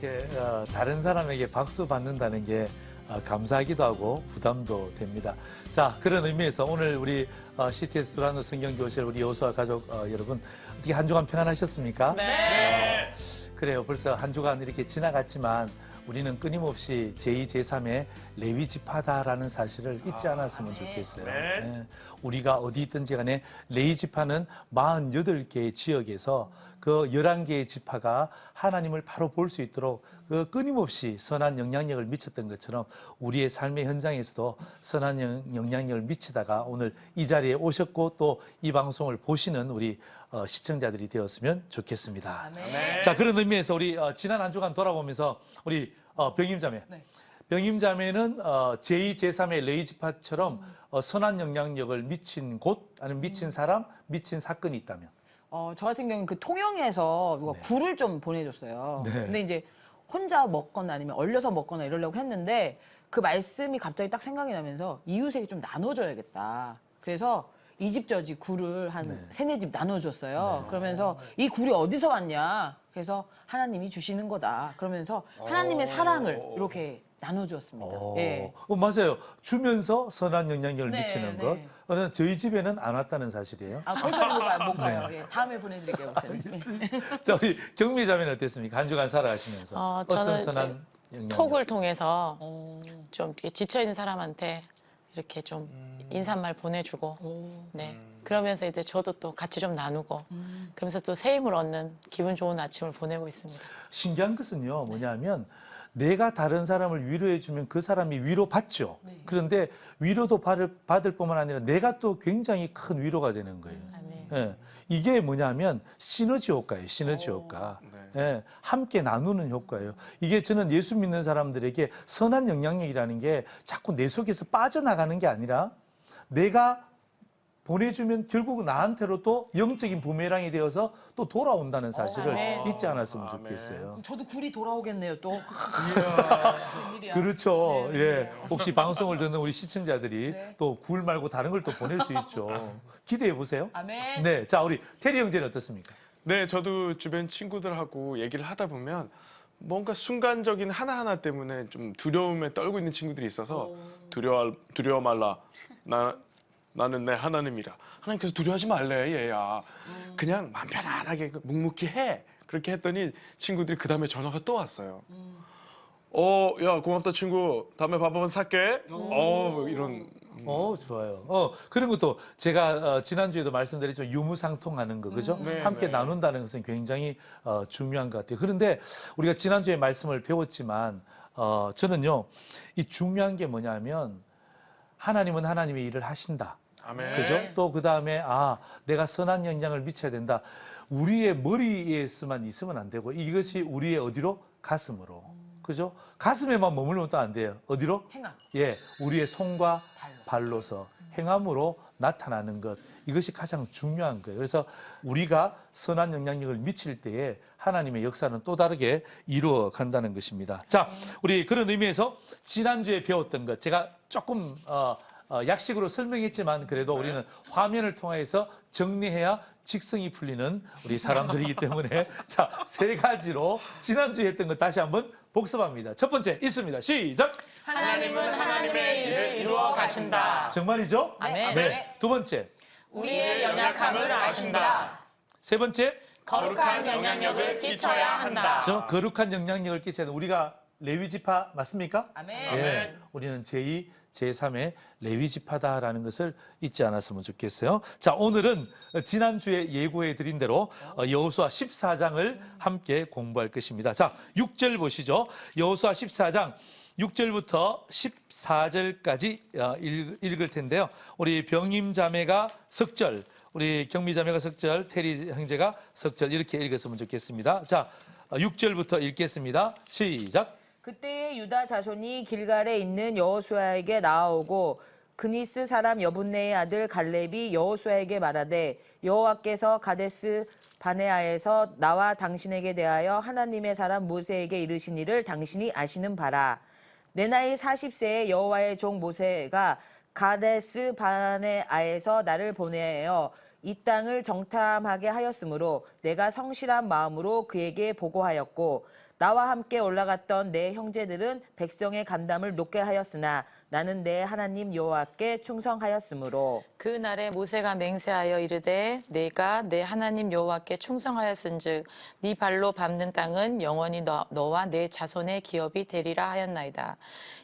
이렇게 다른 사람에게 박수 받는다는 게 감사하기도 하고 부담도 됩니다. 자, 그런 의미에서 오늘 우리 CTS 두란노 성경교실 우리 여호수아 가족 여러분 어떻게 한 주간 평안하셨습니까? 네. 그래요. 벌써 한 주간 이렇게 지나갔지만 우리는 끊임없이 제2, 제3의 레위 지파다라는 사실을 잊지 않았으면 좋겠어요. 네. 우리가 어디 있든지 간에 레위 지파는 48개의 지역에서 그 11개의 지파가 하나님을 바로 볼 수 있도록 그 끊임없이 선한 영향력을 미쳤던 것처럼 우리의 삶의 현장에서도 선한 영향력을 미치다가 오늘 이 자리에 오셨고 또 이 방송을 보시는 우리 시청자들이 되었으면 좋겠습니다. 아멘. 자, 그런 의미에서 우리 지난 한 주간 돌아보면서 우리 병임자매. 네. 병임자매는 제2, 제3의 레위 지파처럼 선한 영향력을 미친 곳 아니면 미친 사람, 미친 사건이 있다면? 저 같은 경우는 그 통영에서 누가 굴을 좀 보내줬어요. 네. 근데 이제 혼자 먹거나 아니면 얼려서 먹거나 이러려고 했는데 그 말씀이 갑자기 딱 생각이 나면서 이웃에게 좀 나눠줘야겠다. 그래서 이 집 저 집 굴을 한 세네 집 나눠줬어요. 그러면서 이 굴이 어디서 왔냐? 그래서 하나님이 주시는 거다. 그러면서 하나님의 사랑을 이렇게 나눠주었습니다. 예. 맞아요. 주면서 선한 영향력을 네, 미치는 네. 것. 저희 집에는 안 왔다는 사실이에요. 거기까지 못 가요. 예, 다음에 보내드릴게요, 목사님. 자, 우리 경미 자매는 어땠습니까? 한 주간 살아가시면서 어떤 저는 선한 영향력? 톡을 통해서 좀 이렇게 지쳐 있는 사람한테 이렇게 좀 인사말 보내주고, 네. 그러면서 이제 저도 또 같이 좀 나누고, 그러면서 또 새 힘을 얻는 기분 좋은 아침을 보내고 있습니다. 신기한 것은요, 뭐냐면 내가 다른 사람을 위로해주면 그 사람이 위로받죠. 그런데 위로도 받을 뿐만 아니라 내가 또 굉장히 큰 위로가 되는 거예요. 아멘. 예, 이게 뭐냐면 시너지 효과예요. 시너지 효과. 예, 함께 나누는 효과예요. 이게 저는 예수 믿는 사람들에게 선한 영향력이라는 게 자꾸 내 속에서 빠져나가는 게 아니라 내가 보내주면 결국 나한테로 또 영적인 부메랑이 되어서 또 돌아온다는 사실을 아멘. 잊지 않았으면 좋겠어요. 저도 굴이 돌아오겠네요, 또. 웬일이야. 그렇죠. 네, 예. 네. 혹시 방송을 듣는 우리 시청자들이 네. 또 굴 말고 다른 걸 또 보낼 수 있죠. 기대해 보세요. 아멘. 네. 자, 우리 테리 형제는 어떻습니까? 네, 저도 주변 친구들하고 얘기를 하다 보면 뭔가 순간적인 하나하나 때문에 좀 두려움에 떨고 있는 친구들이 있어서 두려워 말라. 나는 내 하나님이라. 하나님께서 두려워하지 말래, 얘야. 그냥 마음 편안하게 묵묵히 해. 그렇게 했더니 친구들이 그 다음에 전화가 또 왔어요. 야, 고맙다 친구. 다음에 밥 한번 살게. 이런. 좋아요. 그런 것도 제가 지난주에도 말씀드렸지만 유무상통하는 거, 그죠? 네, 함께 네. 나눈다는 것은 굉장히 중요한 것 같아요. 그런데 우리가 지난주에 말씀을 배웠지만 저는요, 이 중요한 게 뭐냐면 하나님은 하나님의 일을 하신다. 아멘. 그죠? 또 그 다음에 내가 선한 영향을 미쳐야 된다. 우리의 머리에서만 있으면 안 되고 이것이 우리의 어디로? 가슴으로. 그죠? 가슴에만 머물면 또 안 돼요. 어디로? 행함. 예, 우리의 손과 발로서 행함으로 나타나는 것. 이것이 가장 중요한 거예요. 그래서 우리가 선한 영향력을 미칠 때에 하나님의 역사는 또 다르게 이루어 간다는 것입니다. 자, 우리 그런 의미에서 지난주에 배웠던 것 제가 조금 약식으로 설명했지만 그래도 우리는 화면을 통해서 정리해야 직성이 풀리는 우리 사람들이기 때문에 자, 세 가지로 지난주에 했던 것 다시 한번 복습합니다. 첫 번째 있습니다. 시작! 하나님은 하나님의 일을 이루어 가신다. 정말이죠? 아멘. 네. 두 번째. 우리의 연약함을 아신다. 세 번째. 거룩한 영향력을 끼쳐야 한다. 저 거룩한 영향력을 끼쳐야 한다. 우리가 레위 지파 맞습니까? 아멘. 예, 우리는 제2, 제3의 레위 지파다라는 것을 잊지 않았으면 좋겠어요. 자, 오늘은 지난주에 예고해 드린 대로 여호수아 14장을 함께 공부할 것입니다. 자, 6절 보시죠. 여호수아 14장 6절부터 14절까지 읽을 텐데요. 우리 병임 자매가 석절, 우리 경미 자매가 석절, 테리 형제가 석절 이렇게 읽었으면 좋겠습니다. 자, 6절부터 읽겠습니다. 시작. 그때에 유다 자손이 길갈에 있는 여호수아에게 나아오고 그니스 사람 여분네의 아들 갈렙이 여호수아에게 말하되 여호와께서 가데스 바네아에서 나와 당신에게 대하여 하나님의 사람 모세에게 이르신 일을 당신이 아시는 바라. 내 나이 40세에 여호와의 종 모세가 가데스 바네아에서 나를 보내어 이 땅을 정탐하게 하였으므로 내가 성실한 마음으로 그에게 보고하였고 나와 함께 올라갔던 내 형제들은 백성의 간담을 높게 하였으나 나는 내 하나님 여호와께 충성하였으므로 그 날에 모세가 맹세하여 이르되 내가 내 하나님 여호와께 충성하였은즉 네 발로 밟는 땅은 영원히 너와 내 자손의 기업이 되리라 하였나이다.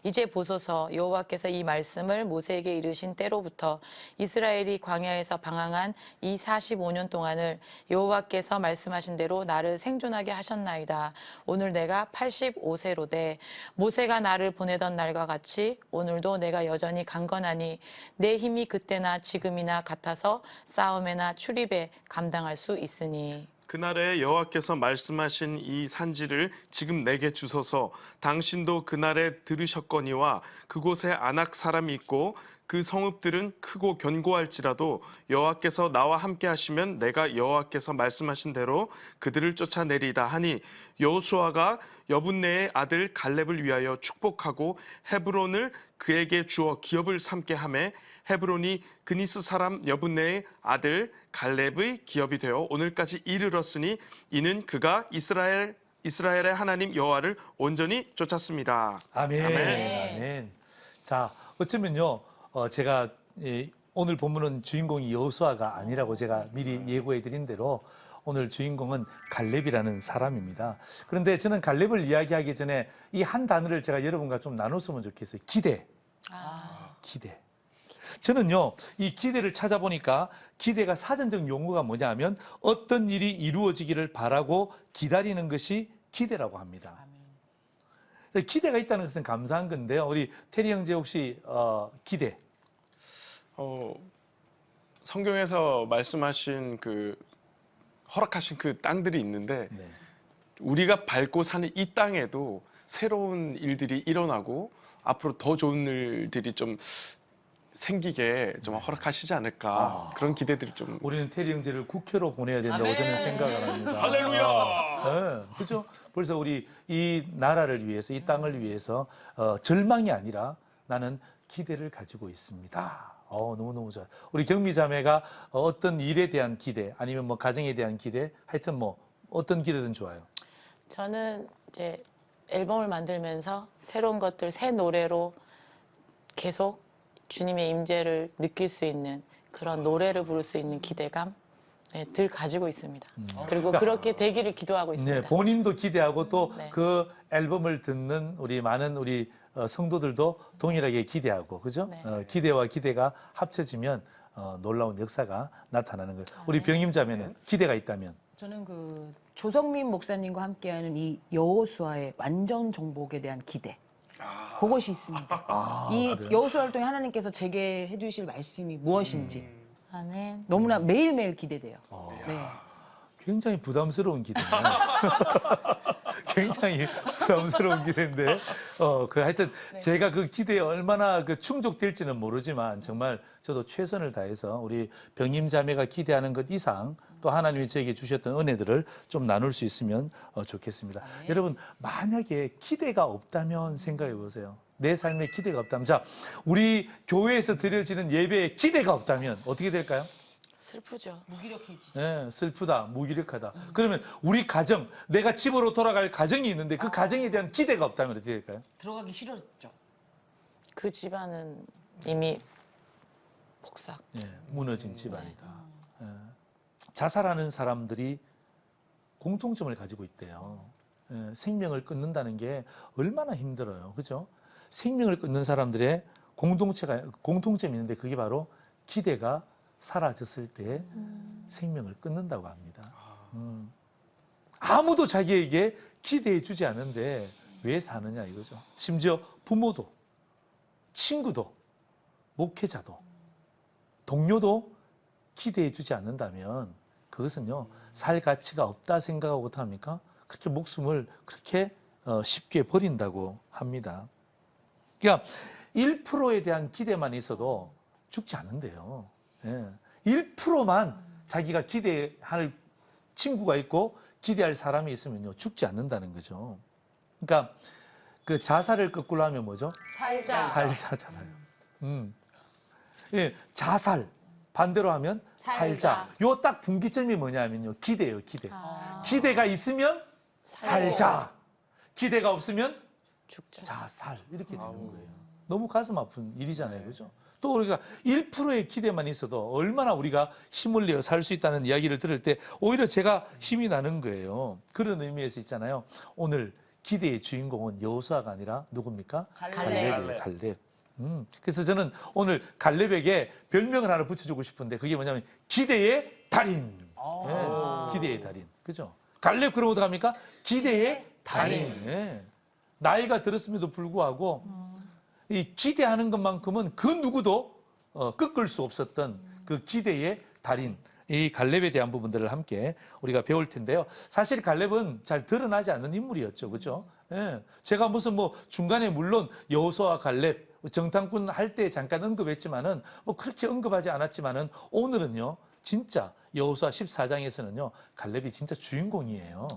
이제 보소서 여호와께서 이 말씀을 모세에게 이르신 때로부터 이스라엘이 광야에서 방황한 이 45년 동안을 여호와께서 말씀하신 대로 나를 생존하게 하셨나이다. 오늘 내가 85세로되 모세가 나를 보내던 날과 같이 오늘도 내가 여전히 강건하니 내 힘이 그때나 지금이나 같아서 싸움에나 출입에 감당할 수 있으니. 그날에 여호와께서 말씀하신 이 산지를 지금 내게 주소서. 당신도 그날에 들으셨거니와 그곳에 아낙 사람이 있고 그 성읍들은 크고 견고할지라도 여호와께서 나와 함께 하시면 내가 여호와께서 말씀하신 대로 그들을 쫓아내리다 하니 여호수아가 여분네의 아들 갈렙을 위하여 축복하고 헤브론을 그에게 주어 기업을 삼게 하매 헤브론이 그니스 사람 여분네의 아들 갈렙의 기업이 되어 오늘까지 이르렀으니 이는 그가 이스라엘의 하나님 여호와를 온전히 쫓았습니다. 아멘. 아멘. 자, 어쩌면요, 제가 오늘 본문은 주인공이 여호수아가 아니라고 제가 미리 예고해 드린 대로 오늘 주인공은 갈렙이라는 사람입니다. 그런데 저는 갈렙을 이야기하기 전에 이 한 단어를 제가 여러분과 좀 나눴으면 좋겠어요. 기대. 기대. 저는요, 이 기대를 찾아보니까 기대가 사전적 용어가 뭐냐 하면 어떤 일이 이루어지기를 바라고 기다리는 것이 기대라고 합니다. 기대가 있다는 것은 감사한 건데요. 우리 테리 형제 혹시 기대? 성경에서 말씀하신 그 허락하신 그 땅들이 있는데 네. 우리가 밟고 사는 이 땅에도 새로운 일들이 일어나고 앞으로 더 좋은 일들이 좀 생기게 좀 허락하시지 않을까 그런 기대들이 좀. 우리는 테리 형제를 국회로 보내야 된다고 저는 생각을 합니다. 할렐루야! 네, 그렇죠. 그래서 우리 이 나라를 위해서, 이 땅을 위해서 절망이 아니라 나는 기대를 가지고 있습니다. 너무너무 좋아요. 우리 경미 자매가 어떤 일에 대한 기대, 아니면 뭐 가정에 대한 기대, 하여튼 뭐 어떤 기대든 좋아요. 저는 이제 앨범을 만들면서 새로운 것들, 새 노래로 계속 주님의 임재를 느낄 수 있는 그런 노래를 부를 수 있는 기대감 늘 가지고 있습니다. 그리고 그렇게 되기를 기도하고 있습니다. 네, 본인도 기대하고 또 네. 그 앨범을 듣는 우리 많은 우리 성도들도 동일하게 기대하고, 그죠? 네. 기대와 기대가 합쳐지면 놀라운 역사가 나타나는 거예요. 우리 병임 자매는 기대가 있다면? 저는 그 조성민 목사님과 함께하는 이 여호수아의 완전 정복에 대한 기대. 그것이 있습니다. 이 그래요? 여호수아를 통해 하나님께서 제게 해주실 말씀이 무엇인지 아멘. 너무나 매일매일 기대돼요. 네. 굉장히 부담스러운 기대네요. 굉장히 부담스러운 기대인데, 하여튼 제가 그 기대에 얼마나 충족될지는 모르지만 정말 저도 최선을 다해서 우리 병임 자매가 기대하는 것 이상 또 하나님이 저에게 주셨던 은혜들을 좀 나눌 수 있으면 좋겠습니다. 여러분, 만약에 기대가 없다면 생각해 보세요. 내 삶에 기대가 없다면, 자, 우리 교회에서 드려지는 예배에 기대가 없다면 어떻게 될까요? 슬프죠. 무기력해지. 네, 슬프다, 무기력하다. 그러면 우리 가정, 내가 집으로 돌아갈 가정이 있는데 그 가정에 대한 기대가 없다면 어떻게 될까요? 들어가기 싫었죠. 그 집안은 이미 폭삭. 네, 무너진 집안이다. 네. 자살하는 사람들이 공통점을 가지고 있대요. 생명을 끊는다는 게 얼마나 힘들어요. 그죠? 생명을 끊는 사람들의 공통점이 있는데 그게 바로 기대가 사라졌을 때 생명을 끊는다고 합니다. 아무도 자기에게 기대해 주지 않는데 왜 사느냐 이거죠. 심지어 부모도, 친구도, 목회자도, 동료도 기대해 주지 않는다면 그것은요, 살 가치가 없다 생각하고 어떡합니까? 그렇게 목숨을 그렇게 쉽게 버린다고 합니다. 그러니까 1%에 대한 기대만 있어도 죽지 않는데요. 1%만 자기가 기대할 친구가 있고 기대할 사람이 있으면요, 죽지 않는다는 거죠. 그러니까 그 자살을 거꾸로 하면 뭐죠? 살자. 살자잖아요. 예, 자살 반대로 하면 살자. 요 딱 분기점이 뭐냐면요, 기대예요, 기대. 기대가 있으면 살자. 기대가 없으면 죽죠. 자살 이렇게 되는 거예요. 너무 가슴 아픈 일이잖아요. 그죠? 또 우리가 1%의 기대만 있어도 얼마나 우리가 힘을 내어 살 수 있다는 이야기를 들을 때 오히려 제가 힘이 나는 거예요. 그런 의미에서 있잖아요. 오늘 기대의 주인공은 여호수아가 아니라 누굽니까? 갈렙이에요. 갈렙. 그래서 저는 오늘 갈렙에게 별명을 하나 붙여주고 싶은데 그게 뭐냐면 기대의 달인. 네, 기대의 달인. 그죠? 갈렙 그러면 어떡합니까? 기대의 달인. 네. 나이가 들었음에도 불구하고 이 기대하는 것만큼은 그 누구도 꺾을 수 없었던 그 기대의 달인. 이 갈렙에 대한 부분들을 함께 우리가 배울 텐데요. 사실 갈렙은 잘 드러나지 않는 인물이었죠. 그죠? 예. 제가 무슨 뭐 중간에 물론 여호수아와 갈렙 정탐꾼 할 때 잠깐 언급했지만은 뭐 그렇게 언급하지 않았지만은 오늘은요. 진짜 여호수아 14장에서는요. 갈렙이 진짜 주인공이에요.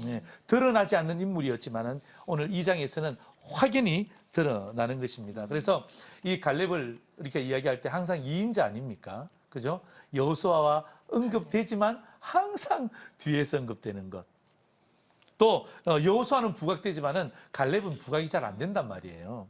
예. 드러나지 않는 인물이었지만은 오늘 2장에서는 확연히 드러나는 것입니다. 그래서 이 갈렙을 이렇게 이야기할 때 항상 2인자 아닙니까? 그죠? 여호수아와 언급되지만 항상 뒤에서 언급되는 것. 또 여호수아는 부각되지만은 갈렙은 부각이 잘 안 된단 말이에요.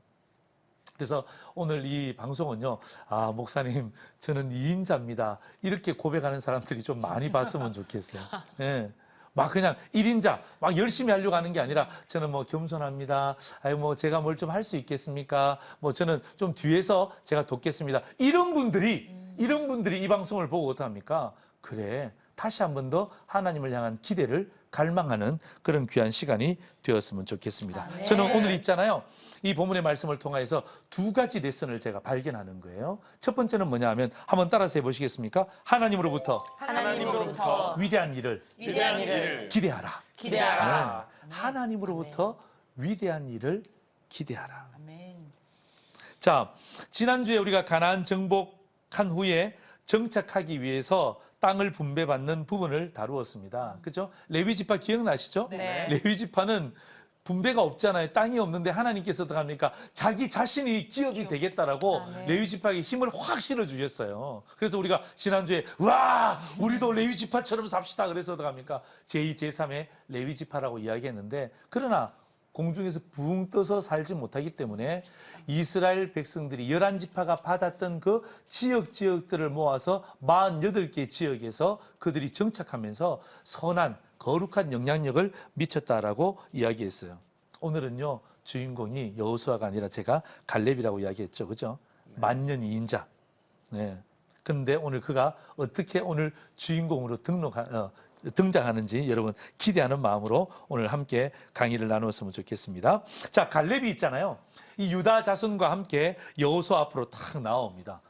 그래서 오늘 이 방송은요, 아, 목사님, 저는 2인자입니다. 이렇게 고백하는 사람들이 좀 많이 봤으면 좋겠어요. 예. 막 그냥 1인자, 막 열심히 하려고 하는 게 아니라 저는 뭐 겸손합니다. 아유, 뭐 제가 뭘 좀 할 수 있겠습니까? 뭐 저는 좀 뒤에서 제가 돕겠습니다. 이런 분들이 이 방송을 보고 어떡합니까? 그래, 다시 한 번 더 하나님을 향한 기대를 갈망하는 그런 귀한 시간이 되었으면 좋겠습니다. 네. 저는 오늘 있잖아요. 이 본문의 말씀을 통해서 두 가지 레슨을 제가 발견하는 거예요. 첫 번째는 뭐냐 하면 한번 따라서 해보시겠습니까? 하나님으로부터 하나님으로부터 위대한 일을 위대한 일을 기대하라. 기대하라. 네. 하나님으로부터 위대한 일을 기대하라. 아멘. 자, 지난주에 우리가 가나안 정복한 후에 정착하기 위해서 땅을 분배받는 부분을 다루었습니다. 그죠? 레위 지파 기억나시죠? 네. 레위 지파는 분배가 없잖아요. 땅이 없는데 하나님께서 어떡합니까? 자기 자신이 기업이 되겠다라고 네. 레위 지파에게 힘을 확 실어 주셨어요. 그래서 우리가 지난주에 와, 우리도 레위 지파처럼 삽시다. 그래서 어떡합니까? 제2, 제3의 레위 지파라고 이야기했는데 그러나 공중에서 붕 떠서 살지 못하기 때문에 이스라엘 백성들이 11지파가 받았던 그 지역들을 모아서 48개 지역에서 그들이 정착하면서 선한 거룩한 영향력을 미쳤다라고 이야기했어요. 오늘은요, 주인공이 여호수아가 아니라 제가 갈렙이라고 이야기했죠. 그죠? 만년 2인자. 네. 그런데 오늘 그가 어떻게 오늘 주인공으로 등장하는지 여러분 기대하는 마음으로 오늘 함께 강의를 나누었으면 좋겠습니다. 자, 갈렙이 있잖아요. 이 유다 자손과 함께 여호수아 앞으로 탁 나옵니다.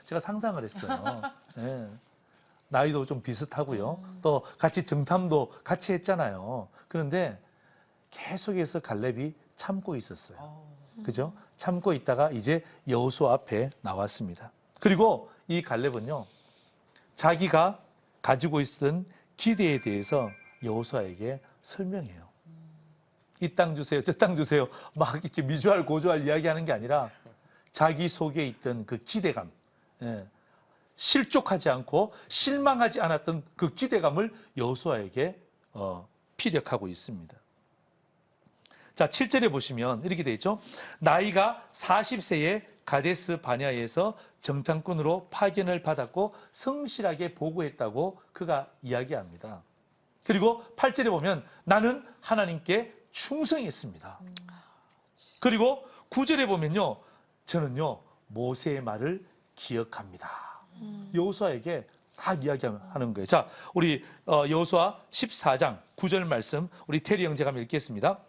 제가 상상을 했어요. 네. 나이도 좀 비슷하고요. 또 같이 정탐도 같이 했잖아요. 그런데 계속해서 갈렙이 참고 있었어요. 그죠? 참고 있다가 이제 여호수아 앞에 나왔습니다. 그리고 이 갈렙은요, 자기가 가지고 있던 기대에 대해서 여호수아에게 설명해요. 이 땅 주세요, 저 땅 주세요. 막 이렇게 미주알 고주알 이야기하는 게 아니라 자기 속에 있던 그 기대감, 예, 실족하지 않고 실망하지 않았던 그 기대감을 여호수아에게 피력하고 있습니다. 자, 7절에 보시면 이렇게 되어 있죠. 나이가 40세에 가데스 바냐에서 정탐꾼으로 파견을 받았고 성실하게 보고했다고 그가 이야기합니다. 그리고 8절에 보면 나는 하나님께 충성했습니다. 그리고 9절에 보면요, 저는요 모세의 말을 기억합니다. 여호수아에게 다 이야기하는 거예요. 자, 우리 여호수아 14장 9절 말씀 우리 테리 형제가 한번 읽겠습니다.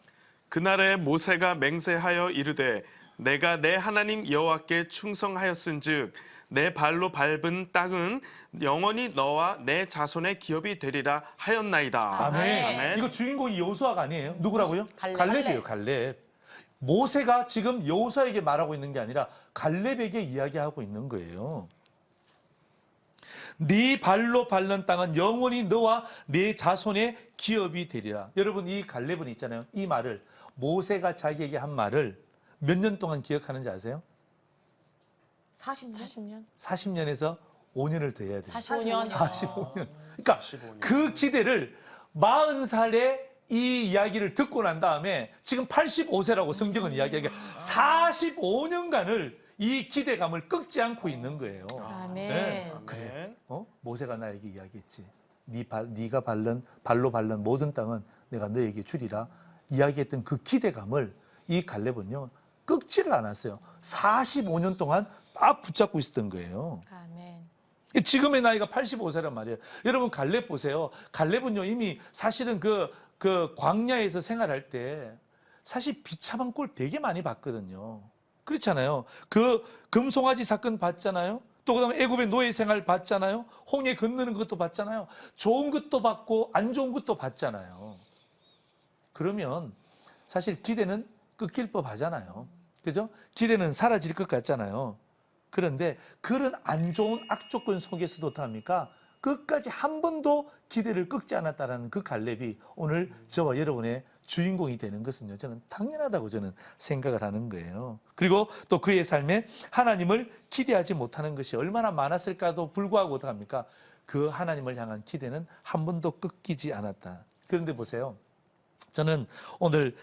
그날에 모세가 맹세하여 이르되 내가 내 하나님 여호와께 충성하였은즉 내 발로 밟은 땅은 영원히 너와 내 자손의 기업이 되리라 하였나이다. 아멘. 이거 주인공이 여호수아가 아니에요. 누구라고요? 갈렙. 갈렙이에요. 갈렙. 모세가 지금 여호수아에게 말하고 있는 게 아니라 갈렙에게 이야기하고 있는 거예요. 네 발로 밟는 땅은 영원히 너와 네 자손의 기업이 되리라. 여러분, 이 갈렙은 있잖아요. 이 말을 모세가 자기에게 한 말을 몇 년 동안 기억하는지 아세요? 40년? 40년에서 5년을 더 해야 돼요. 45년. 45년. 그러니까 45년. 그 기대를 40살에 이 이야기를 듣고 난 다음에 지금 85세라고 성경은 이야기하게 45년간을 이 기대감을 꺾지 않고 있는 거예요. 아멘. 네. 그래. 모세가 나에게 이야기했지. 네가 발로 밟는 모든 땅은 내가 너에게 주리라. 이야기했던 그 기대감을 이 갈렙은요 꺾지를 않았어요. 45년 동안 딱 붙잡고 있었던 거예요. 아멘. 지금의 나이가 85세란 말이에요. 여러분 갈렙 보세요. 갈렙은요 이미 사실은 그 광야에서 생활할 때 사실 비참한 꼴 되게 많이 봤거든요. 그렇잖아요. 그 금송아지 사건 봤잖아요. 또 그다음에 애굽의 노예 생활 봤잖아요. 홍해 건너는 것도 봤잖아요. 좋은 것도 봤고 안 좋은 것도 봤잖아요. 그러면 사실 기대는 꺾일 법 하잖아요. 그죠? 기대는 사라질 것 같잖아요. 그런데 그런 안 좋은 악조건 속에서도 어떡합니까? 끝까지 한 번도 기대를 꺾지 않았다는 그 갈렙이 오늘 저와 여러분의 주인공이 되는 것은요. 저는 당연하다고 저는 생각을 하는 거예요. 그리고 또 그의 삶에 하나님을 기대하지 못하는 것이 얼마나 많았을까도 불구하고 어떡합니까? 그 하나님을 향한 기대는 한 번도 꺾이지 않았다. 그런데 보세요. 저는 오늘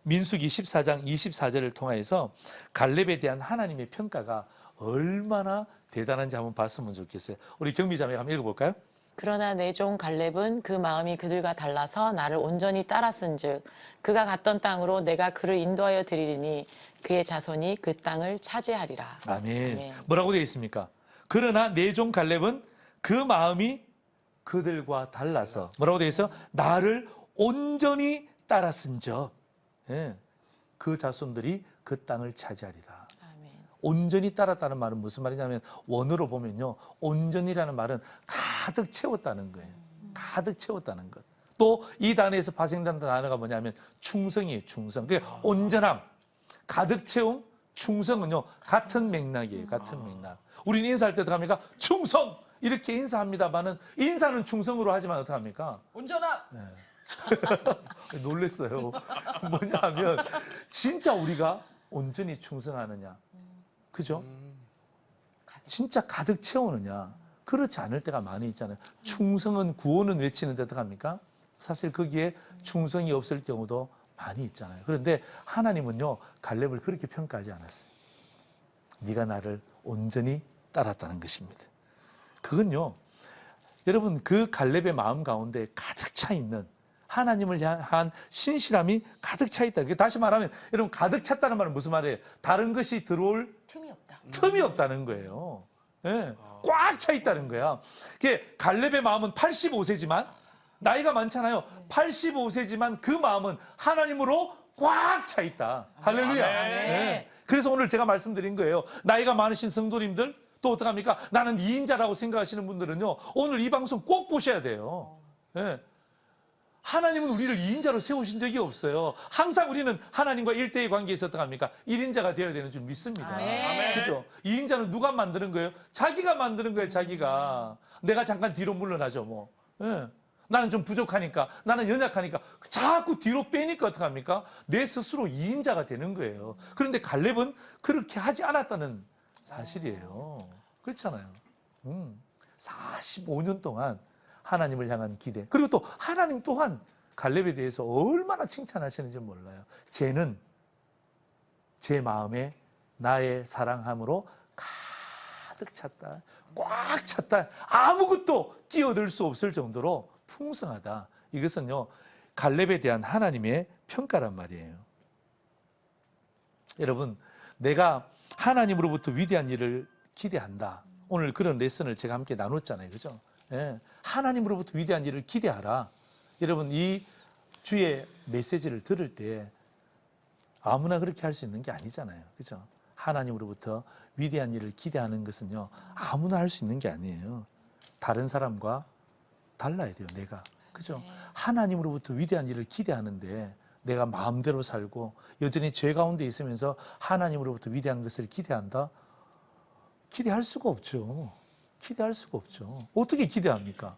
민수기 14장 24절을 통해서 갈렙에 대한 하나님의 평가가 얼마나 대단한지 한번 봤으면 좋겠어요. 우리 경미자매 한번 읽어볼까요? 그러나 내 종 갈렙은 그 마음이 그들과 달라서 나를 온전히 따랐은즉 그가 갔던 땅으로 내가 그를 인도하여 드리리니 그의 자손이 그 땅을 차지하리라. 아멘. 아멘. 뭐라고 되어 있습니까? 그러나 내 종 갈렙은 그 마음이 그들과 달라서 뭐라고 되어 있어요? 나를 온전히 따랐은즉 그 자손들이 그 땅을 차지하리라. 아멘. 온전히 따랐다는 말은 무슨 말이냐면 원어로 보면요. 온전이라는 말은 가득 채웠다는 거예요. 가득 채웠다는 것. 또 이 단어에서 파생된 단어가 뭐냐면 충성이에요. 충성. 그게 온전함, 가득 채움, 충성은요. 같은 맥락이에요. 같은 맥락. 우리는 인사할 때 어떡합니까? 충성! 이렇게 인사합니다만은 인사는 충성으로 하지만 어떡합니까? 온전함. 놀랬어요. 뭐냐면 진짜 우리가 온전히 충성하느냐. 그죠? 진짜 가득 채우느냐. 그렇지 않을 때가 많이 있잖아요. 충성은 구원은 외치는데 어떡합니까? 사실 거기에 충성이 없을 경우도 많이 있잖아요. 그런데 하나님은요. 갈렙을 그렇게 평가하지 않았어요. 네가 나를 온전히 따랐다는 것입니다. 그건요. 여러분 그 갈렙의 마음 가운데 가득 차 있는 하나님을 향한 신실함이 가득 차 있다. 다시 말하면 여러분 가득 찼다는 말은 무슨 말이에요? 다른 것이 들어올 틈이 없다. 틈이 없다는 거예요. 예, 꽉 차 있다는 거야. 갈렙의 마음은 85세지만 나이가 많잖아요. 85세지만 그 마음은 하나님으로 꽉 차 있다. 할렐루야. 예. 그래서 오늘 제가 말씀드린 거예요. 나이가 많으신 성도님들 또 어떡합니까? 나는 2인자라고 생각하시는 분들은요. 오늘 이 방송 꼭 보셔야 돼요. 예. 하나님은 우리를 2인자로 세우신 적이 없어요. 항상 우리는 하나님과 1대1 관계에서 어떡합니까? 1인자가 되어야 되는 줄 믿습니다. 그죠? 2인자는 누가 만드는 거예요? 자기가 만드는 거예요, 자기가. 내가 잠깐 뒤로 물러나죠, 뭐. 예. 나는 좀 부족하니까, 나는 연약하니까 자꾸 뒤로 빼니까 어떡합니까? 내 스스로 2인자가 되는 거예요. 그런데 갈렙은 그렇게 하지 않았다는 사실이에요. 그렇잖아요. 45년 동안 하나님을 향한 기대. 그리고 또 하나님 또한 갈렙에 대해서 얼마나 칭찬하시는지 몰라요. 쟤는 제 마음에 나의 사랑함으로 가득 찼다. 꽉 찼다. 아무것도 끼어들 수 없을 정도로 풍성하다. 이것은요. 갈렙에 대한 하나님의 평가란 말이에요. 여러분, 내가 하나님으로부터 위대한 일을 기대한다. 오늘 그런 레슨을 제가 함께 나눴잖아요. 그죠? 예, 하나님으로부터 위대한 일을 기대하라. 여러분 이 주의 메시지를 들을 때 아무나 그렇게 할 수 있는 게 아니잖아요. 그죠? 하나님으로부터 위대한 일을 기대하는 것은요. 아무나 할 수 있는 게 아니에요. 다른 사람과 달라야 돼요. 내가. 그죠? 하나님으로부터 위대한 일을 기대하는데 내가 마음대로 살고 여전히 죄 가운데 있으면서 하나님으로부터 위대한 것을 기대한다? 기대할 수가 없죠. 기대할 수가 없죠. 어떻게 기대합니까?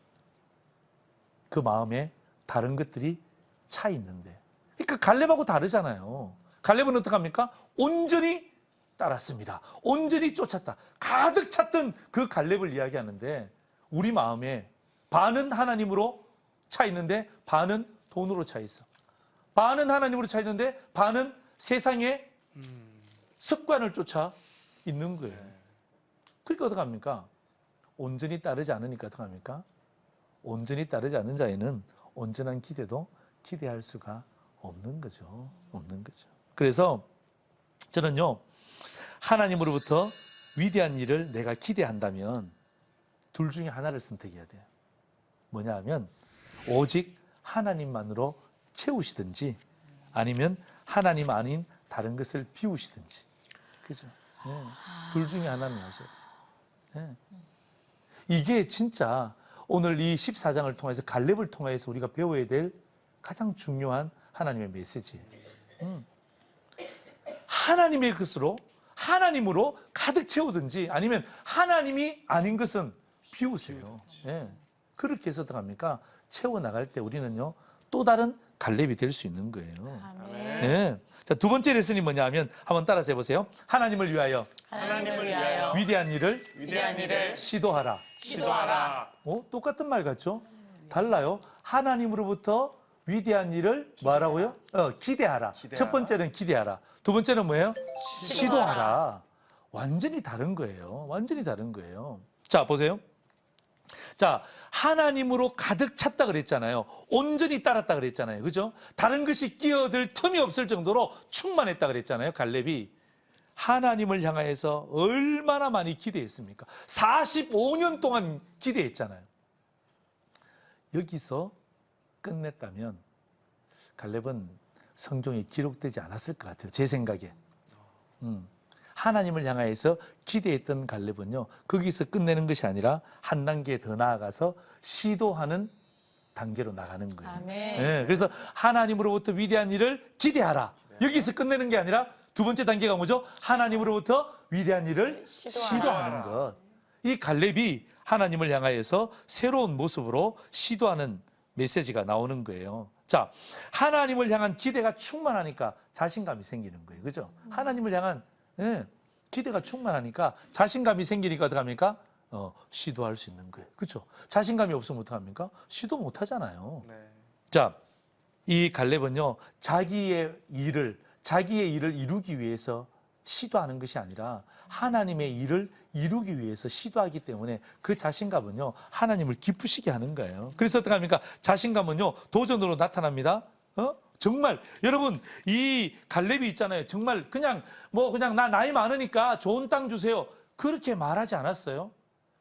그 마음에 다른 것들이 차 있는데. 그러니까 갈렙하고 다르잖아요. 갈렙은 어떡합니까? 온전히 따랐습니다. 온전히 쫓았다. 가득 찼던 그 갈렙을 이야기하는데 우리 마음에 반은 하나님으로 차 있는데 반은 돈으로 차 있어. 반은 하나님으로 차 있는데 반은 세상의 습관을 쫓아 있는 거예요. 그러니까 어떡합니까? 온전히 따르지 않으니까 어떡합니까? 온전히 따르지 않는 자에는 온전한 기대도 기대할 수가 없는 거죠. 없는 거죠. 그래서 저는요, 하나님으로부터 위대한 일을 내가 기대한다면 둘 중에 하나를 선택해야 돼요. 뭐냐 하면 오직 하나님만으로 채우시든지 아니면 하나님 아닌 다른 것을 비우시든지. 그죠? 네. 둘 중에 하나는 하셔야 돼요. 네. 이게 진짜 오늘 이 14장을 통해서 갈렙을 통해서 우리가 배워야 될 가장 중요한 하나님의 메시지예요. 하나님의 것으로 하나님으로 가득 채우든지 아니면 하나님이 아닌 것은 비우세요. 네. 그렇게 해서 어떡합니까? 채워나갈 때 우리는요 또 다른 갈렙이 될 수 있는 거예요. 네. 자, 두 번째 레슨이 뭐냐 하면 한번 따라서 해보세요. 하나님을 위하여 하나님을 위하여 위대한 일을 시도하라. 똑같은 말 같죠? 달라요. 하나님으로부터 위대한 일을 뭐하라고요? 기대하라. 첫 번째는 기대하라. 두 번째는 뭐예요? 시도하라. 완전히 다른 거예요. 완전히 다른 거예요. 자, 보세요. 자, 하나님으로 가득 찼다 그랬잖아요. 온전히 따랐다 그랬잖아요. 그죠? 다른 것이 끼어들 틈이 없을 정도로 충만했다 그랬잖아요. 갈렙이. 하나님을 향하여서 얼마나 많이 기대했습니까? 45년 동안 기대했잖아요. 여기서 끝냈다면 갈렙은 성경에 기록되지 않았을 것 같아요. 제 생각에. 하나님을 향하여서 기대했던 갈렙은요. 거기서 끝내는 것이 아니라 한 단계 더 나아가서 시도하는 단계로 나가는 거예요. 네, 그래서 하나님으로부터 위대한 일을 기대하라. 여기서 끝내는 게 아니라 두 번째 단계가 뭐죠? 하나님으로부터 위대한 일을 시도하는 것. 이 갈렙이 하나님을 향하여서 새로운 모습으로 시도하는 메시지가 나오는 거예요. 자, 하나님을 향한 기대가 충만하니까 자신감이 생기는 거예요. 그죠? 하나님을 향한 기대가 충만하니까 자신감이 생기니까 어떡합니까? 시도할 수 있는 거예요. 그렇죠? 자신감이 없으면 어떡합니까? 시도 못 하잖아요. 네. 자, 이 갈렙은요. 자기의 일을 이루기 위해서 시도하는 것이 아니라 하나님의 일을 이루기 위해서 시도하기 때문에 그 자신감은요. 하나님을 기쁘시게 하는 거예요. 그래서 어떡합니까? 자신감은요. 도전으로 나타납니다. 정말 여러분 이 갈렙이 있잖아요. 정말 그냥 나 나이 많으니까 좋은 땅 주세요. 그렇게 말하지 않았어요.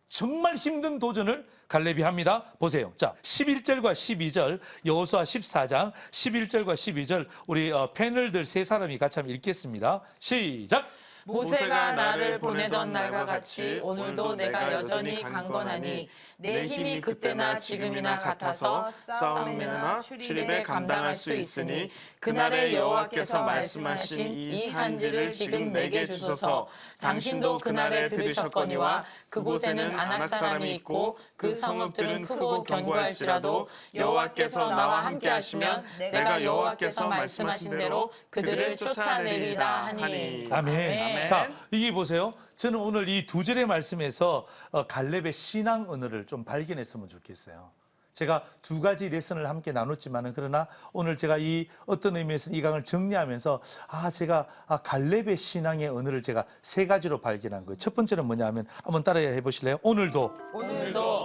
정말 힘든 도전을 갈렙이 합니다. 보세요. 자, 11절과 12절 여호수아 14장 11절과 12절 우리 패널들 세 사람이 같이 한번 읽겠습니다. 시작. 모세가 나를 보내던 날과 같이 오늘도 내가 여전히 강건하니 내 힘이 그때나 지금이나 같아서 싸움이나 출입에 감당할 수 있으니 그날에 여호와께서 말씀하신 이 산지를 지금 내게 주소서. 당신도 그날에 들으셨거니와 그곳에는 아낙 사람이 있고 그 성읍들은 크고 견고할지라도 여호와께서 나와 함께 하시면 내가 여호와께서 말씀하신 대로 그들을 쫓아내리다 하니. 아멘. 자, 이게 보세요. 저는 오늘 이 두 절의 말씀에서 갈렙의 신앙 언어를 좀 발견했으면 좋겠어요. 제가 두 가지 레슨을 함께 나눴지만은 그러나 오늘 제가 이 어떤 의미에서 이 강을 정리하면서 제가 갈렙의 신앙의 언어를 제가 세 가지로 발견한 거예요. 첫 번째는 뭐냐 하면 한번 따라 해보실래요? 오늘도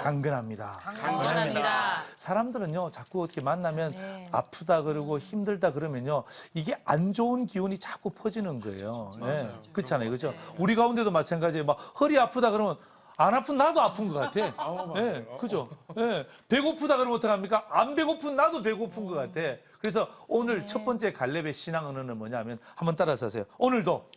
강건합니다. 강건합니다. 사람들은요 자꾸 어떻게 만나면 아프다 그러고 힘들다 그러면요 이게 안 좋은 기운이 자꾸 퍼지는 거예요. 맞아요. 그렇잖아요, 그렇죠? 우리 가운데도 마찬가지예요. 막 허리 아프다 그러면 안 아픈 나도 아픈 것 같아. 그죠? 배고프다 그러면 어떡합니까? 안 배고픈 나도 배고픈 것 같아. 그래서 오늘 첫 번째 갈렙의 신앙 언어는 뭐냐면 한번 따라서 하세요. 오늘도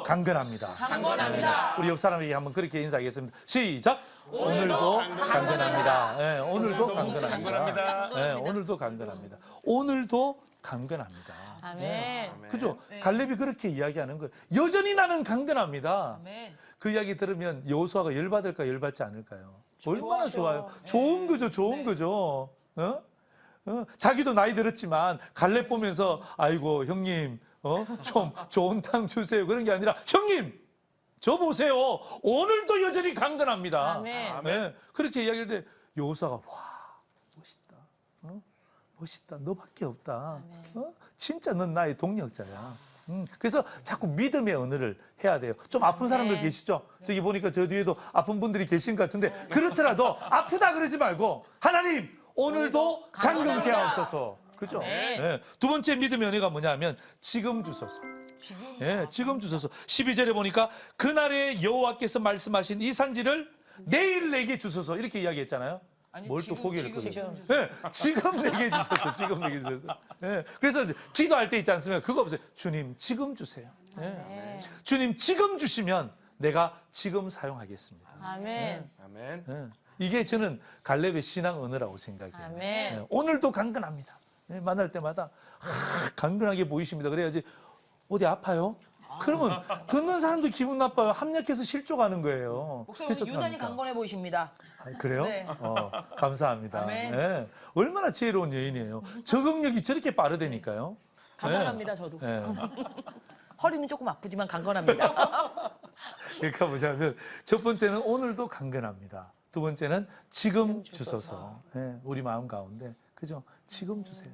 강건합니다. 우리 옆 사람에게 한번 그렇게 인사하겠습니다. 시작. 오늘도 강건합니다. 오늘도 강건합니다. 오늘도 강건합니다. 오늘도 강건합니다. 아멘. 그죠? 갈렙이 그렇게 이야기하는 거예요. 여전히 나는 강건합니다. 그 이야기 들으면 여호수아가 열받을까 열받지 않을까요? 얼마나 좋아요. 좋은 거죠. 좋은 거죠. 자기도 나이 들었지만 갈렙 보면서 아이고 형님 좀 좋은 땅 주세요. 그런 게 아니라 형님 저 보세요. 오늘도 여전히 강건합니다. 아멘. 그렇게 이야기할 때 여호수아가 와 멋있다. 멋있다. 너밖에 없다. 진짜 넌 나의 동력자야. 그래서 자꾸 믿음의 언어를 해야 돼요. 좀 아픈 사람들 계시죠? 저기 보니까 저 뒤에도 아픈 분들이 계신 것 같은데 그렇더라도 아프다 그러지 말고 하나님 오늘도 강건케 하옵소서. 그죠? 네. 두 번째 믿음의 은혜가 뭐냐면 지금 주소서. 지금 주소서. 12절에 보니까 그날에 여호와께서 말씀하신 이 산지를 내일 내게 주소서 이렇게 이야기했잖아요. 뭘 또 고개를 끄죠? 지금 내게 주소서. 지금 내게 주소서. 그래서 기도할 때 있지 않습니까? 그거 없어요. 주님 지금 주세요. 주님 지금 주시면 내가 지금 사용하겠습니다. 아멘. 아멘. 이게 저는 갈렙의 신앙 언어라고 생각해요. 아멘. 오늘도 강건합니다. 만날 때마다 강건하게 보이십니다. 그래야지 어디 아파요? 그러면 듣는 사람도 기분 나빠요. 합력해서 실족하는 거예요. 목사님 그래서 유난히 합니다. 강건해 보이십니다. 그래요? 네. 감사합니다. 아멘. 네. 얼마나 지혜로운 여인이에요. 적응력이 저렇게 빠르다니까요. 강건합니다, 저도. 네. 허리는 조금 아프지만 강건합니다. 그러니까 뭐냐면 첫 번째는 오늘도 강건합니다. 두 번째는 지금 주소서. 우리 마음 가운데. 그죠? 지금 주세요.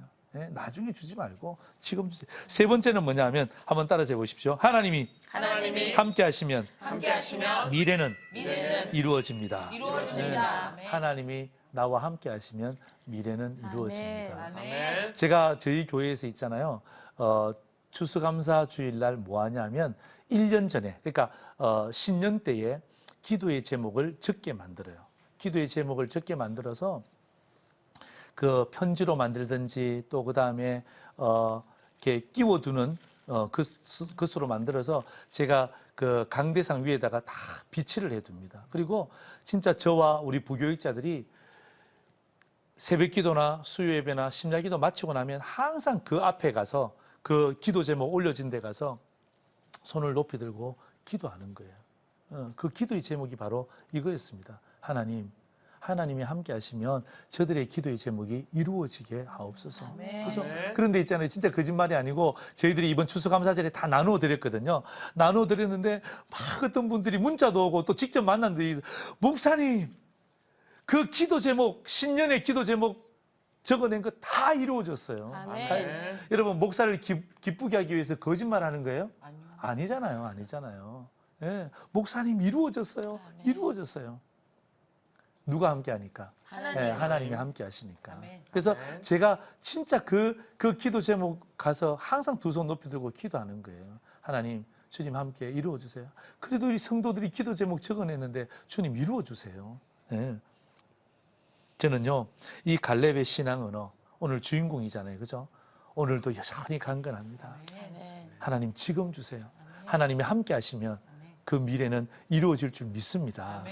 나중에 주지 말고 지금 주세요. 세 번째는 뭐냐면 한번 따라해 보십시오. 하나님이 함께 하시면 미래는 이루어집니다. 하나님이 나와 함께 하시면 미래는 이루어집니다. 제가 저희 교회에서 있잖아요. 추수감사 주일날 뭐 하냐면 1년 전에 그러니까 신년 때에 기도의 제목을 적게 만들어요. 기도의 제목을 적게 만들어서 그 편지로 만들든지 또 그다음에 이렇게 끼워두는 그수로 만들어서 제가 그 강대상 위에다가 다 비치를 해둡니다. 그리고 진짜 저와 우리 부교육자들이 새벽 기도나 수요 예배나 심야 기도 마치고 나면 항상 그 앞에 가서 그 기도 제목 올려진 데 가서 손을 높이 들고 기도하는 거예요. 그 기도의 제목이 바로 이거였습니다. 하나님이 함께 하시면 저들의 기도의 제목이 이루어지게 하옵소서. 그죠? 그런데 있잖아요. 진짜 거짓말이 아니고 저희들이 이번 추수감사절에 다 나누어 드렸거든요. 나누어 드렸는데 막 어떤 분들이 문자도 오고 또 직접 만났는데 목사님 그 기도 제목 신년의 기도 제목 적어낸 거 다 이루어졌어요. 아멘. 여러분 목사를 기쁘게 하기 위해서 거짓말하는 거예요? 아니잖아요. 예, 목사님 이루어졌어요. 이루어졌어요. 누가 함께 하니까? 하나님이 함께 하시니까. 아멘. 그래서 제가 진짜 그 기도 제목 가서 항상 두 손 높이 들고 기도하는 거예요. 하나님, 주님 함께 이루어 주세요. 그래도 이 성도들이 기도 제목 적어냈는데 주님 이루어 주세요. 저는요, 이 갈렙의 신앙 언어, 오늘 주인공이잖아요. 그죠? 오늘도 여전히 강건합니다. 하나님 지금 주세요. 하나님이 함께 하시면 그 미래는 이루어질 줄 믿습니다.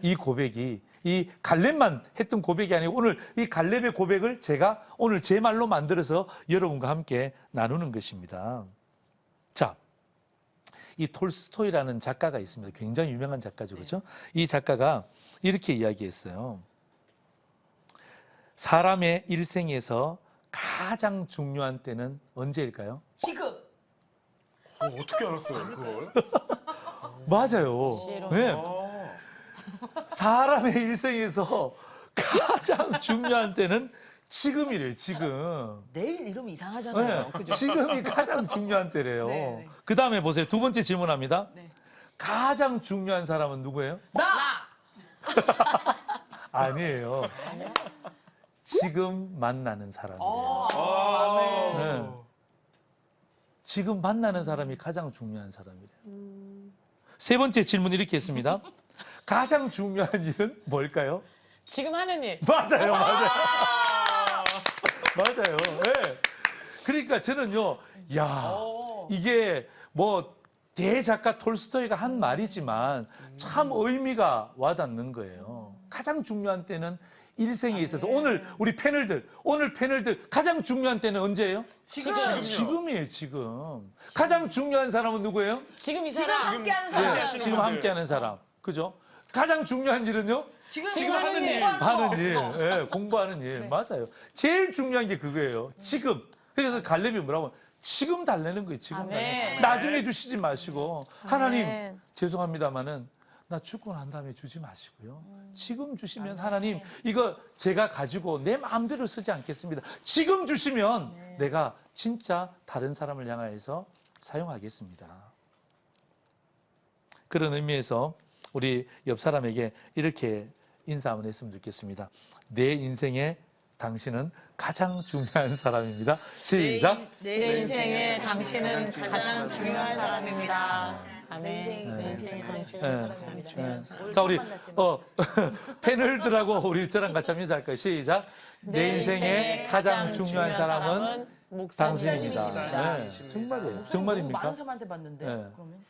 이 고백이 이 갈렙만 했던 고백이 아니고 오늘 이 갈렙의 고백을 제가 오늘 제 말로 만들어서 여러분과 함께 나누는 것입니다. 자, 이 톨스토이라는 작가가 있습니다. 굉장히 유명한 작가죠. 그렇죠? 이 작가가 이렇게 이야기했어요. 사람의 일생에서 가장 중요한 때는 언제일까요? 지금. 어떻게 알았어요, 그걸? 맞아요. 네. 사람의 일생에서 가장 중요한 때는 지금이래요. 지금. 내일 이러면 이상하잖아요. 네. 그죠? 지금이 가장 중요한 때래요. 네. 그 다음에 보세요. 두 번째 질문합니다. 네. 가장 중요한 사람은 누구예요? 나! 아니에요. 지금 만나는 사람이에요. 네. 지금 만나는 사람이 가장 중요한 사람이래요. 세 번째 질문 이렇게 했습니다. 가장 중요한 일은 뭘까요? 지금 하는 일. 맞아요. 맞아요. 네. 그러니까 저는요, 야, 이게 뭐 대작가 톨스토이가 한 말이지만 참 의미가 와닿는 거예요. 가장 중요한 때는 일생에 있어서 오늘 우리 패널들 가장 중요한 때는 언제예요? 지금이에요, 지금. 가장 중요한 사람은 누구예요? 지금 이 지금 사람. 함께하는 예, 사람. 지금 함께하는 사람. 그죠? 가장 중요한 일은요? 지금 하는 일. 하는 일, 예, 공부하는 일. 맞아요. 제일 중요한 게 그거예요. 지금. 그래서 갈렙이 뭐라고? 지금 달래는 거예요. 지금 아멘. 달래는. 나중에 주시지 마시고 하나님 아멘. 죄송합니다마는 나 죽고 난 다음에 주지 마시고요. 지금 주시면 하나님 이거 제가 가지고 내 마음대로 쓰지 않겠습니다. 지금 주시면 내가 진짜 다른 사람을 향하여서 사용하겠습니다. 그런 의미에서 우리 옆 사람에게 이렇게 인사 한번 했으면 좋겠습니다. 내 인생에 당신은 가장 중요한 사람입니다. 시작. 내 인생에 당신은 가장 중요한 사람입니다. 아멘. 내 인생에 당신은 가장 중요한 사람. 자, 우리 패널들하고 우리 저랑 같이 한번 인사할까요? 시작. 내 인생에 가장 중요한 사람은 당신입니다. 네, 정말이에요. 정말입니까? 많은 사람한테 봤는데 네. 그러면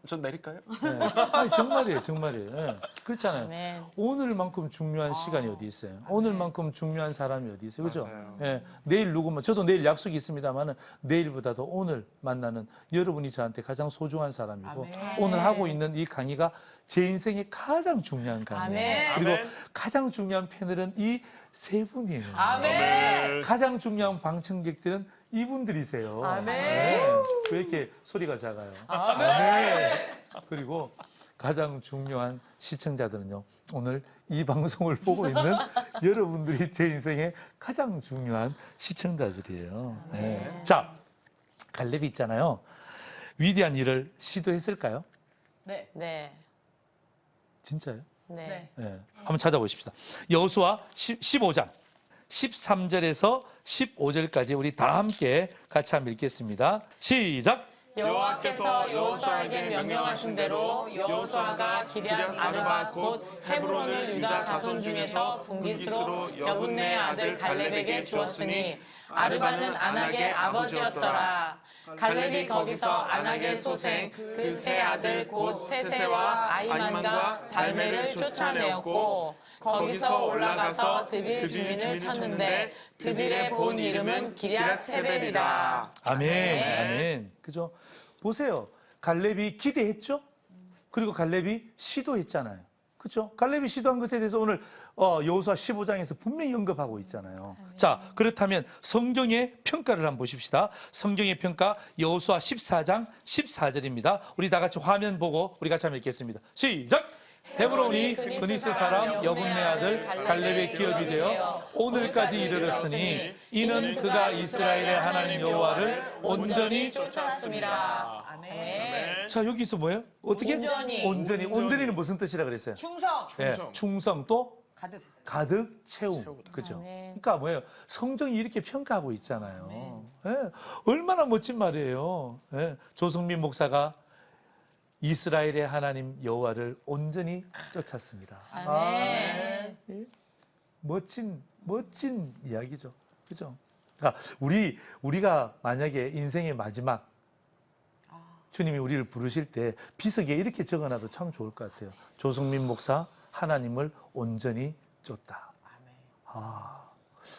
전 내릴까요? 네. 아니, 정말이에요, 정말이에요. 네. 그렇잖아요. 아멘. 오늘만큼 중요한 시간이 어디 있어요? 오늘만큼 중요한 사람이 어디 있어요? 그죠? 맞아요. 예. 내일 누구만, 저도 내일 약속이 있습니다만은 내일보다도 오늘 만나는 여러분이 저한테 가장 소중한 사람이고 아멘. 오늘 하고 있는 이 강의가 제 인생에 가장 중요한 강의예요. 아멘. 그리고 아멘. 가장 중요한 패널은 이 세 분이에요. 아멘. 가장 중요한 방청객들은 이분들이세요. 아멘. 네. 왜 이렇게 소리가 작아요? 아멘. 그리고 가장 중요한 시청자들은요. 오늘 이 방송을 보고 있는 여러분들이 제 인생의 가장 중요한 시청자들이에요. 네. 자, 갈렙이 있잖아요. 위대한 일을 시도했을까요? 네. 네. 진짜요? 네. 네. 한번 찾아보십시다. 여호수아 15장 13절에서 15절까지 우리 다 함께 같이 한번 읽겠습니다. 시작. 여호와께서 여호수아에게 명령하신 대로 여호수아가 기럇 아르바 곧 헤브론을 유다 자손 중에서 분깃으로 여분네의 아들 갈렙에게 주었으니 아르바는 아낙의 아버지였더라. 갈렙이 거기서 아낙의 소생 그 세 아들 곧 세세와 아이만과 달메를 쫓아내었고 거기서 올라가서 드빌 주민을 찾는데 드빌의 본 이름은 기럇 세벨이라. 아멘. 아멘. 그죠? 보세요. 갈렙이 기대했죠? 그리고 갈렙이 시도했잖아요. 그렇죠? 갈렙이 시도한 것에 대해서 오늘 여호수아 15장에서 분명히 언급하고 있잖아요. 자, 그렇다면 성경의 평가를 한번 보십시다. 성경의 평가 여호수아 14장 14절입니다. 우리 다 같이 화면 보고 우리 같이 한번 읽겠습니다. 시작! 헤브론이 그니스 사람 여분네 아들 갈렙의 기업이 되어 오늘까지 이르렀으니 이는 그가 이스라엘의 하나님 여호와를 온전히 쫓았습니다. 아멘. 자, 여기서 뭐예요? 어떻게? 온전히. 온전히는 무슨 뜻이라 그랬어요? 충성. 예, 충성 또 가득. 가득 채움. 채우다. 그죠? 아멘. 그러니까 뭐예요? 성경이 이렇게 평가하고 있잖아요. 예, 얼마나 멋진 말이에요. 예, 조승민 목사가 이스라엘의 하나님 여호와를 온전히 쫓았습니다. 아멘. 예? 멋진 이야기죠. 그죠? 그러니까 우리가 만약에 인생의 마지막 주님이 우리를 부르실 때 비석에 이렇게 적어놔도 참 좋을 것 같아요. 조승민 목사 하나님을 온전히 쫓다.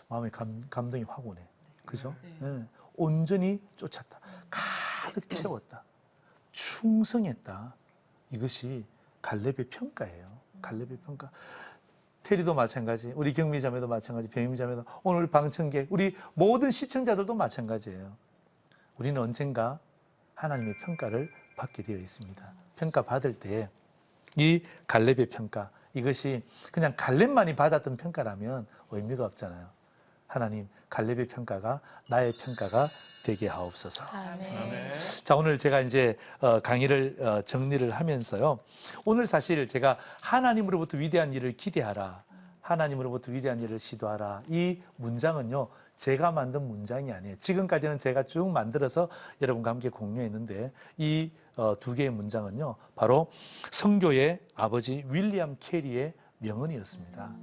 마음에 감동이 확 오네. 그죠? 예. 온전히 쫓았다. 가득 채웠다. 충성했다. 이것이 갈렙의 평가예요. 갈렙의 평가. 테리도 마찬가지, 우리 경미 자매도 마찬가지, 병임 자매도, 오늘 방청객, 우리 모든 시청자들도 마찬가지예요. 우리는 언젠가 하나님의 평가를 받게 되어 있습니다. 평가 받을 때 이 갈렙의 평가, 이것이 그냥 갈렙만이 받았던 평가라면 의미가 없잖아요. 하나님, 갈렙의 평가가 나의 평가가 되게 하옵소서. 아멘. 자, 오늘 제가 이제 강의를 정리를 하면서요. 오늘 사실 제가 하나님으로부터 위대한 일을 기대하라, 하나님으로부터 위대한 일을 시도하라, 이 문장은요, 제가 만든 문장이 아니에요. 지금까지는 제가 쭉 만들어서 여러분과 함께 공유했는데 이 두 개의 문장은요, 바로 성교의 아버지 윌리엄 캐리의 명언이었습니다.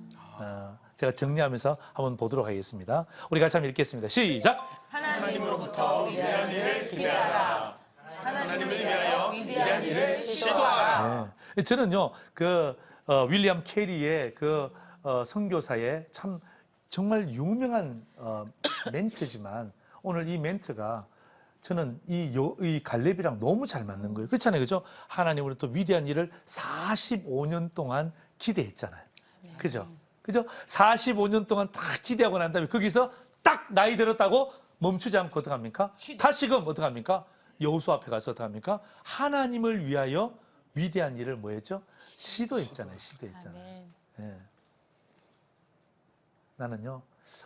제가 정리하면서 한번 보도록 하겠습니다. 우리 같이 한번 읽겠습니다. 시작! 하나님으로부터 위대한 일을 기대하라. 하나님을 위하여 위대한 일을 시도하라. 네. 저는요, 윌리엄 캐리의 선교사의 참 정말 유명한 멘트지만 오늘 이 멘트가 저는 이 갈렙이랑 너무 잘 맞는 거예요. 그렇잖아요. 그죠? 하나님으로부터 위대한 일을 45년 동안 기대했잖아요. 그죠? 그죠? 45년 동안 다 기대하고 난 다음에 거기서 딱 나이 들었다고 멈추지 않고 어떡합니까? 다시금 어떡합니까? 여호수 앞에 가서 어떡합니까? 하나님을 위하여 위대한 일을 뭐였죠? 시도했잖아요. 시도했잖아요. 아멘. 예. 나는요,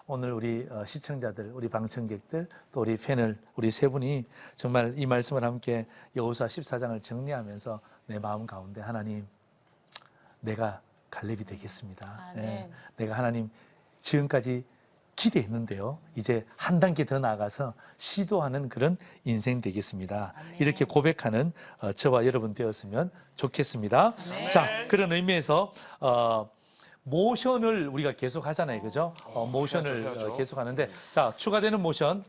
오늘 우리 시청자들, 우리 방청객들, 또 우리 패널, 우리 세 분이 정말 이 말씀을 함께 여호수아 14장을 정리하면서 내 마음 가운데 하나님, 내가 갈렙이 되겠습니다. 아멘. 예. 내가 하나님 지금까지 기대했는데요. 이제 한 단계 더 나아가서 시도하는 그런 인생 되겠습니다. 이렇게 고백하는 저와 여러분 되었으면 좋겠습니다. 자, 그런 의미에서 모션을 우리가 계속 하잖아요. 그죠? 모션을 해야죠. 계속 하는데, 자, 추가되는 모션.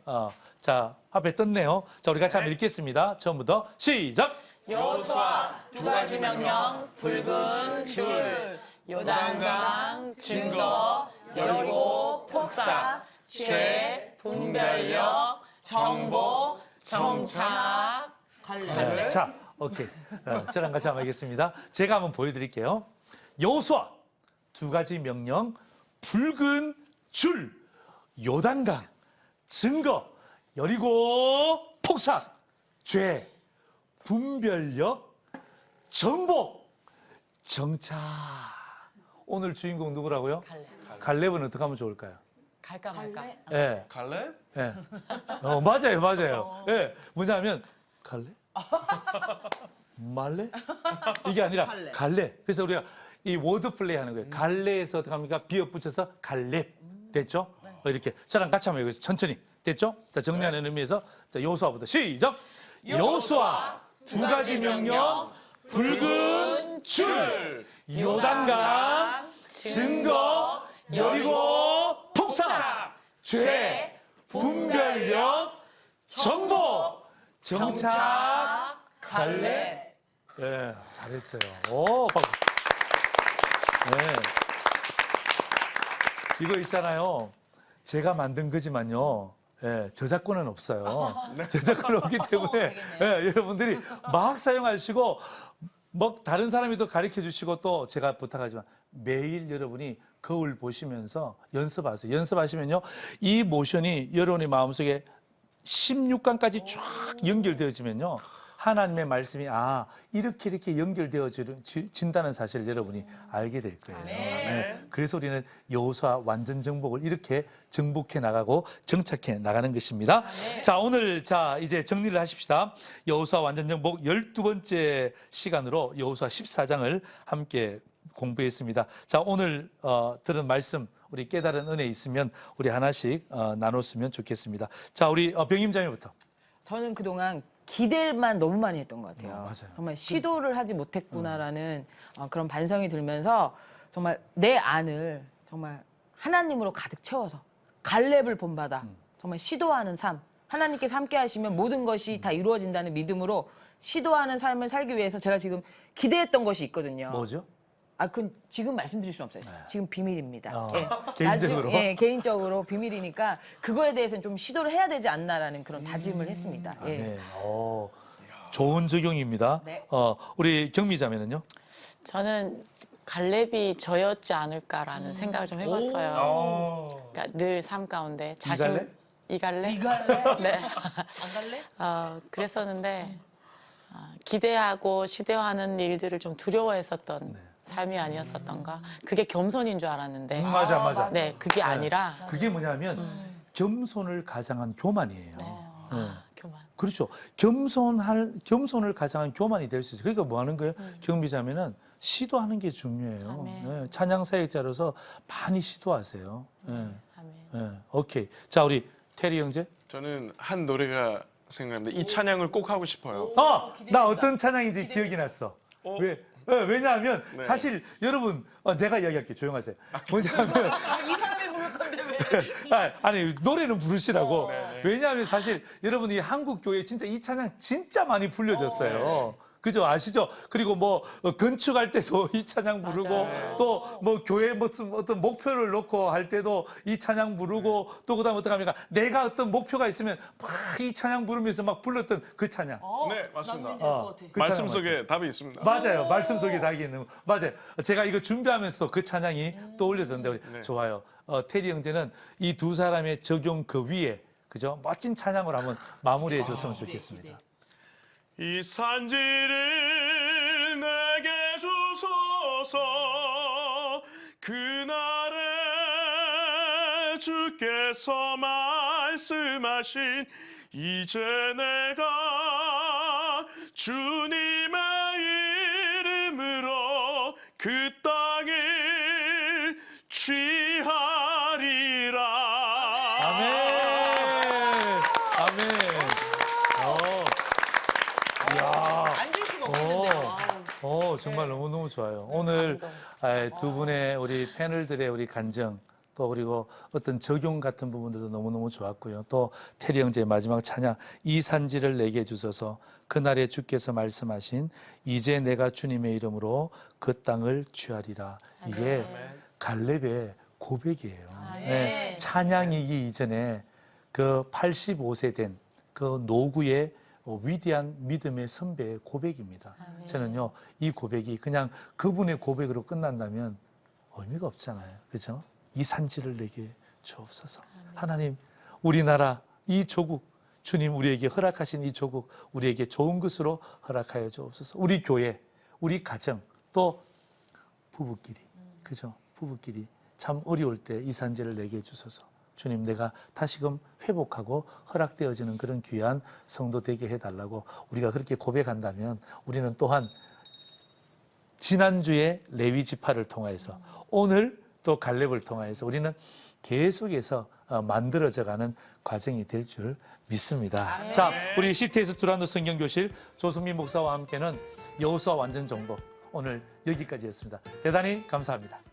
자, 앞에 떴네요. 자, 우리 같이 한번 읽겠습니다. 처음부터 시작! 여호수아 두 가지 명령 붉은 줄 요단강 증거 여리고 폭사 죄 분별력 정보 정착 갈렙. 자, 오케이. 저랑 같이 한번 하겠습니다. 제가 한번 보여드릴게요. 여호수아 두 가지 명령, 붉은 줄, 요단강, 증거, 여리고 폭삭, 죄, 분별력, 정복, 정착. 오늘 주인공 누구라고요? 갈렙. 갈렙은 어떻게 하면 좋을까요? 갈까 말까. 예, 갈래? 예. 맞아요, 맞아요. 예, 뭐냐면 갈래? 말래? 이게 아니라 갈래. 그래서 우리가 이 워드 플레이 하는 거예요. 갈래에서 어떻게 합니까? 비읍 붙여서 갈렙. 됐죠? 이렇게. 저랑 같이 한번 해보겠습니다. 천천히. 됐죠? 자, 정리하는 의미에서 자, 여호수아부터 시작! 여호수아 두 가지 명령, 붉은 줄, 요단강, 증거, 여리고 폭삭, 죄, 분별력, 정보, 정착, 갈렙. 예, 잘했어요. 오, 박수. 네. 이거 있잖아요. 제가 만든 거지만요. 예, 저작권은 없어요. 저작권은 없기 때문에 예, 여러분들이 막 사용하시고 뭐 다른 사람이 또 가르쳐 주시고 또 제가 부탁하지만 매일 여러분이 거울 보시면서 연습하세요. 연습하시면요. 이 모션이 여러분의 마음속에 16강까지 쫙 연결되어지면요. 하나님의 말씀이 이렇게 연결되어진다는 사실을 여러분이 알게 될 거예요. 네. 그래서 우리는 여호수아 완전 정복을 이렇게 정복해 나가고 정착해 나가는 것입니다. 자, 오늘 이제 정리를 하십시다. 여호수아 완전 정복 12번째 시간으로 여호수아 14장을 함께 공부했습니다. 자, 오늘 들은 말씀 우리 깨달은 은혜 있으면 우리 하나씩 나눴으면 좋겠습니다. 자, 우리 병임자매부터. 저는 그동안 기대만 너무 많이 했던 것 같아요. 맞아요. 정말 시도를 하지 못했구나라는 그런 반성이 들면서 정말 내 안을 정말 하나님으로 가득 채워서 갈렙을 본받아 정말 시도하는 삶, 하나님께서 함께 하시면 모든 것이 다 이루어진다는 믿음으로 시도하는 삶을 살기 위해서 제가 지금 기대했던 것이 있거든요. 뭐죠? 그건 지금 말씀드릴 수는 없어요. 지금 비밀입니다. 개인적으로? 개인적으로 비밀이니까 그거에 대해서는 좀 시도를 해야 되지 않나라는 그런 다짐을 했습니다. 예. 네. 좋은 적용입니다. 네. 우리 경미자매는요? 저는 갈렙이 저였지 않을까라는 생각을 좀 해봤어요. 그러니까 늘 삶 가운데 이갈래? 네. 안 갈래? 그랬었는데 기대하고 시도하는 일들을 좀 두려워했었던 삶이 아니었었던가. 그게 겸손인 줄 알았는데. 맞아. 네, 그게 아니라 그게 뭐냐면 겸손을 가장한 교만이에요. 네. 교만. 그렇죠. 겸손을 가장한 교만이 될 수 있어요. 그러니까 뭐 하는 거예요? 경비자매는 시도하는 게 중요해요. 네. 찬양 사역자로서 많이 시도하세요. 네. 아멘. 네. 오케이. 자, 우리 테리 형제. 저는 한 노래가 생각납니다. 이 찬양을 꼭 하고 싶어요. 나 어떤 찬양인지 기억이 났어. 왜냐하면 사실 여러분 내가 이야기할게요. 조용하세요. 뭐냐면 이 사람이 부를 건데 왜? 아니 노래는 부르시라고. 왜냐하면 사실 여러분 이 한국 교회 진짜 이 찬양 진짜 많이 불려졌어요. 그죠? 아시죠? 그리고 뭐 건축할 때도 이 찬양 부르고 또 뭐 교회 무슨 어떤 목표를 놓고 할 때도 이 찬양 부르고 또 그다음에 어떻게 합니까? 내가 어떤 목표가 있으면 막 이 찬양 부르면서 막 불렀던 그 찬양. 네, 맞습니다. 그 말씀 찬양 속에 답이 있습니다. 맞아요. 말씀 속에 답이 있는 거. 맞아요. 제가 이거 준비하면서도 그 찬양이 떠올려졌는데 좋아요. 테리 형제는 이 두 사람의 적용 그 위에 그죠? 멋진 찬양으로 한번 마무리해 줬으면 좋겠습니다. 이 산지를 주옵소서. 그날에 주께서 말씀하신 이제 내가 주님의 이름으로 그 땅을 취하리라. 아멘. 아멘. 이야. 앉을 수가 없는데요. 정말 너무너무 좋아요. 오늘 두 분의 우리 패널들의 우리 간증, 또 그리고 어떤 적용 같은 부분들도 너무너무 좋았고요. 또 테리 형제의 마지막 찬양, 이 산지를 내게 주소서. 그날에 주께서 말씀하신 이제 내가 주님의 이름으로 그 땅을 취하리라. 이게 갈렙의 고백이에요. 네, 찬양이기 이전에 그 85세 된 그 노구의 위대한 믿음의 선배의 고백입니다. 저는요, 이 고백이 그냥 그분의 고백으로 끝난다면 의미가 없잖아요. 그죠? 이 산지를 내게 주옵소서. 하나님, 우리나라, 이 조국, 주님 우리에게 허락하신 이 조국, 우리에게 좋은 것으로 허락하여 주옵소서. 우리 교회, 우리 가정, 또 부부끼리, 그죠? 부부끼리 참 어려울 때 이 산지를 내게 주소서. 주님, 내가 다시금 회복하고 허락되어지는 그런 귀한 성도 되게 해달라고 우리가 그렇게 고백한다면 우리는 또한 지난주에 레위 지파를 통하여서 오늘 또 갈렙을 통하여서 우리는 계속해서 만들어져가는 과정이 될 줄 믿습니다. 자, 우리 CTS 두란노 성경교실 조승민 목사와 함께는 여호수아 완전 정복 오늘 여기까지였습니다. 대단히 감사합니다.